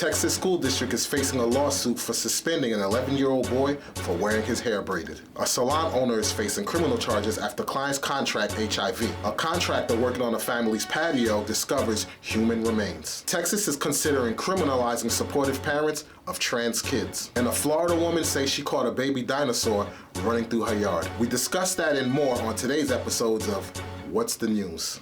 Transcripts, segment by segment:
Texas school district is facing a lawsuit for suspending an 11-year-old boy for wearing his hair braided. A salon owner is facing criminal charges after clients contract HIV. A contractor working on a family's patio discovers human remains. Texas is considering criminalizing supportive parents of trans kids. And a Florida woman says she caught a baby dinosaur running through her yard. We discuss that and more on today's episodes of What's the News?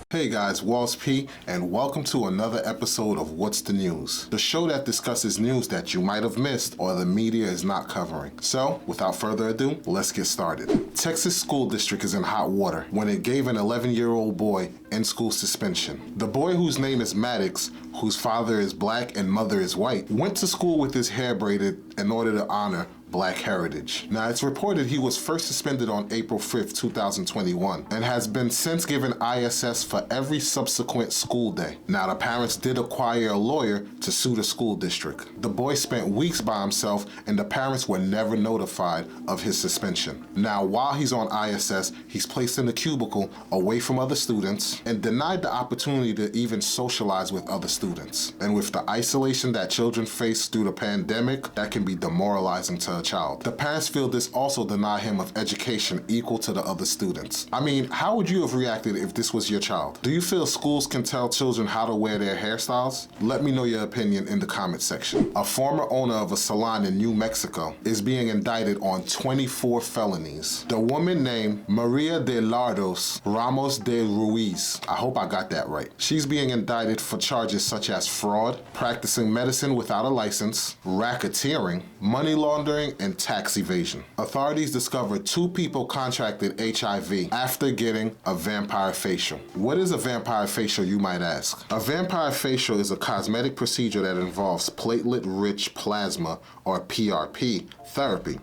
Hey guys, Walls P, and welcome to another episode of What's the News, the show that discusses news that you might have missed or the media is not covering. So, without further ado, let's get started. Texas school district is in hot water when it gave an 11-year-old boy in-school suspension. The boy, whose name is Maddox, whose father is black and mother is white, went to school with his hair braided in order to honor Black heritage. Now, it's reported he was first suspended on April 5th, 2021, and has been since given ISS for every subsequent school day. Now, the parents did acquire a lawyer to sue the school district. The boy spent weeks by himself, and the parents were never notified of his suspension. Now, while he's on ISS, he's placed in a cubicle away from other students and denied the opportunity to even socialize with other students. And with the isolation that children face through the pandemic, that can be demoralizing to a child. The parents feel this also deny him of education equal to the other students. I mean, how would you have reacted if this was your child? Do you feel schools can tell children how to wear their hairstyles? Let me know your opinion in the comment section. A former owner of a salon in New Mexico is being indicted on 24 felonies. The woman named Maria de Lardos Ramos de Ruiz, I hope I got that right. She's being indicted for charges such as fraud, practicing medicine without a license, racketeering, money laundering, and tax evasion. Authorities discovered 2 people contracted HIV after getting a vampire facial. What is a vampire facial, you might ask? A vampire facial is a cosmetic procedure that involves platelet-rich plasma, or PRP, therapy,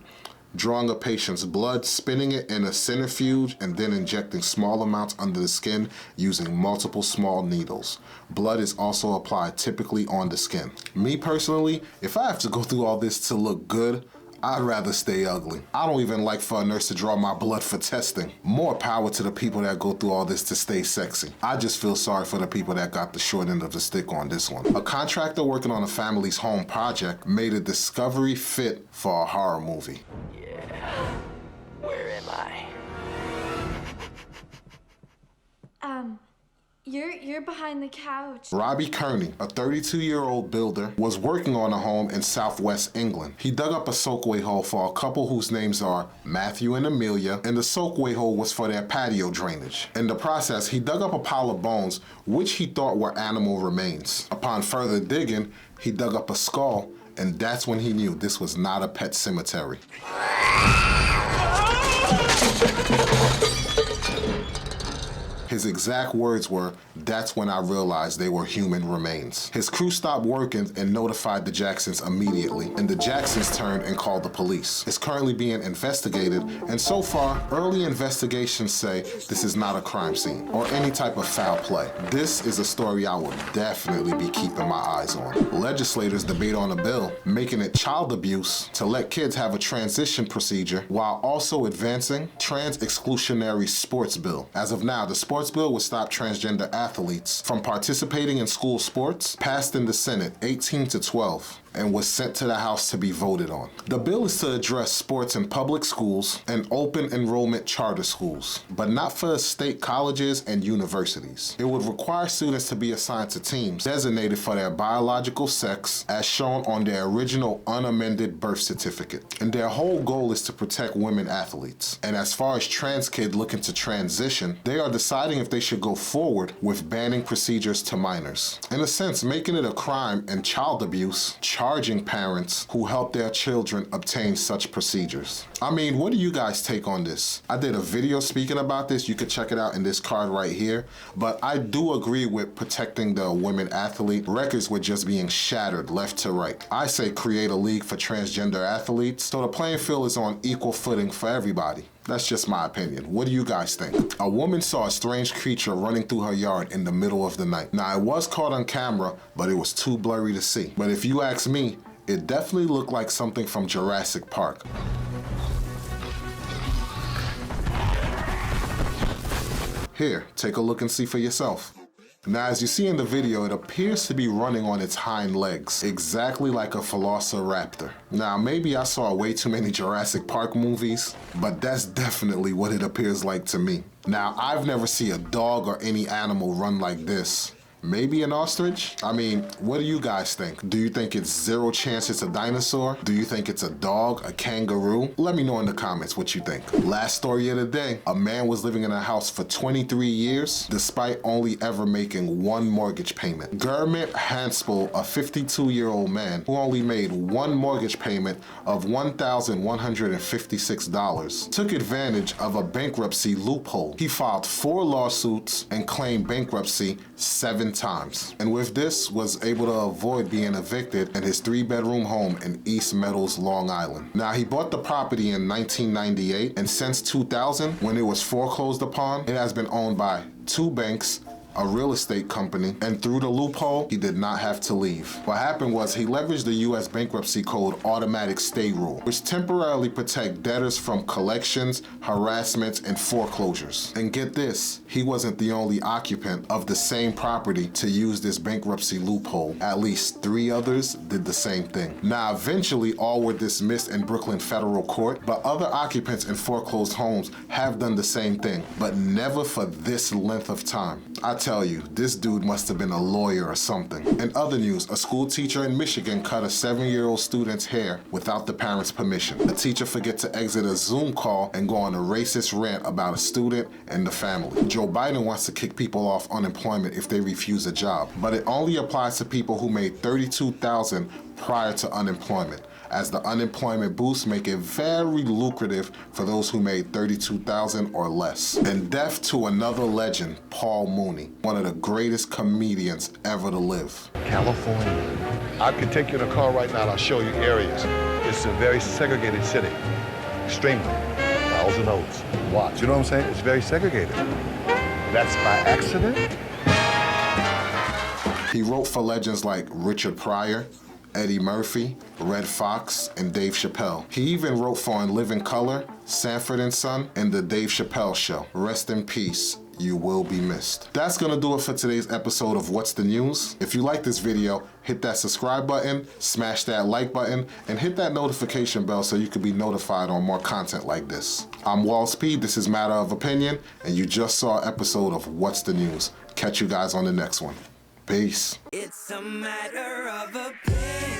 drawing a patient's blood, spinning it in a centrifuge, and then injecting small amounts under the skin using multiple small needles. Blood is also applied typically on the skin. Me personally, if I have to go through all this to look good, I'd rather stay ugly. I don't even like for a nurse to draw my blood for testing. More power to the people that go through all this to stay sexy. I just feel sorry for the people that got the short end of the stick on this one. A contractor working on a family's home project made a discovery fit for a horror movie. Yeah. Where am I? You're behind the couch. Robbie Kearney, a 32-year-old builder, was working on a home in southwest England. He dug up a soakaway hole for a couple whose names are Matthew and Amelia, and the soakaway hole was for their patio drainage. In the process, he dug up a pile of bones, which he thought were animal remains. Upon further digging, he dug up a skull, and that's when he knew this was not a pet cemetery. His exact words were, "That's when I realized they were human remains." His crew stopped working and notified the Jacksons immediately, and the Jacksons turned and called the police. It's currently being investigated, and so far, early investigations say this is not a crime scene or any type of foul play. This is a story I will definitely be keeping my eyes on. Legislators debate on a bill making it child abuse to let kids have a transition procedure while also advancing trans exclusionary sports bill. As of now, the sports bill would stop transgender athletes from participating in school sports, passed in the Senate 18-12, and was sent to the House to be voted on. The bill is to address sports in public schools and open enrollment charter schools, but not for state colleges and universities. It would require students to be assigned to teams designated for their biological sex as shown on their original unamended birth certificate. And their whole goal is to protect women athletes. And as far as trans kids looking to transition, they are deciding if they should go forward with banning procedures to minors. In a sense, making it a crime and child abuse, charging parents who help their children obtain such procedures. I mean, what do you guys take on this? I did a video speaking about this. You can check it out in this card right here. But I do agree with protecting the women athlete. Records were just being shattered left to right. I say create a league for transgender athletes so the playing field is on equal footing for everybody. That's just my opinion. What do you guys think? A woman saw a strange creature running through her yard in the middle of the night. Now, it was caught on camera, but it was too blurry to see. But if you ask me, it definitely looked like something from Jurassic Park. Here, take a look and see for yourself. Now, as you see in the video, it appears to be running on its hind legs, exactly like a velociraptor. Now, maybe I saw way too many Jurassic Park movies, but that's definitely what it appears like to me. Now, I've never seen a dog or any animal run like this. Maybe an ostrich? I mean, what do you guys think? Do you think it's zero chance it's a dinosaur? Do you think it's a dog, a kangaroo? Let me know in the comments what you think. Last story of the day. A man was living in a house for 23 years despite only ever making one mortgage payment. Gurmit Hanspel, a 52-year-old man who only made one mortgage payment of $1,156, took advantage of a bankruptcy loophole. He filed 4 lawsuits and claimed bankruptcy 7 times, and with this was able to avoid being evicted in his 3-bedroom home in East Meadows, Long Island. Now, he bought the property in 1998, and since 2000, when it was foreclosed upon, it has been owned by 2 banks, a real estate company, and through the loophole, he did not have to leave. What happened was he leveraged the U.S. Bankruptcy Code automatic stay rule, which temporarily protect debtors from collections, harassments, and foreclosures. And get this, he wasn't the only occupant of the same property to use this bankruptcy loophole. At least 3 others did the same thing. Now, eventually, all were dismissed in Brooklyn federal court, but other occupants in foreclosed homes have done the same thing, but never for this length of time. I tell you, this dude must have been a lawyer or something. In other news, a school teacher in Michigan cut a 7-year-old student's hair without the parents' permission. The teacher forgot to exit a Zoom call and go on a racist rant about a student and the family. Joe Biden wants to kick people off unemployment if they refuse a job, but it only applies to people who made $32,000 prior to unemployment, as the unemployment boosts make it very lucrative for those who made $32,000 or less. And death to another legend, Paul Mooney, one of the greatest comedians ever to live. California. I could take you in a car right now and I'll show you areas. It's a very segregated city, extremely. 1,000 notes. Watch, you know what I'm saying? It's very segregated. That's by accident? He wrote for legends like Richard Pryor, Eddie Murphy, Red Fox, and Dave Chappelle. He even wrote for In Living Color, Sanford and Son, and The Dave Chappelle Show. Rest in peace. You will be missed. That's gonna do it for today's episode of What's the News. If you like this video, hit that subscribe button, smash that like button, and hit that notification bell so you can be notified on more content like this. I'm Walls P, this is Matter of Opinion, and you just saw an episode of What's the News. Catch you guys on the next one. Peace. It's a matter of opinion.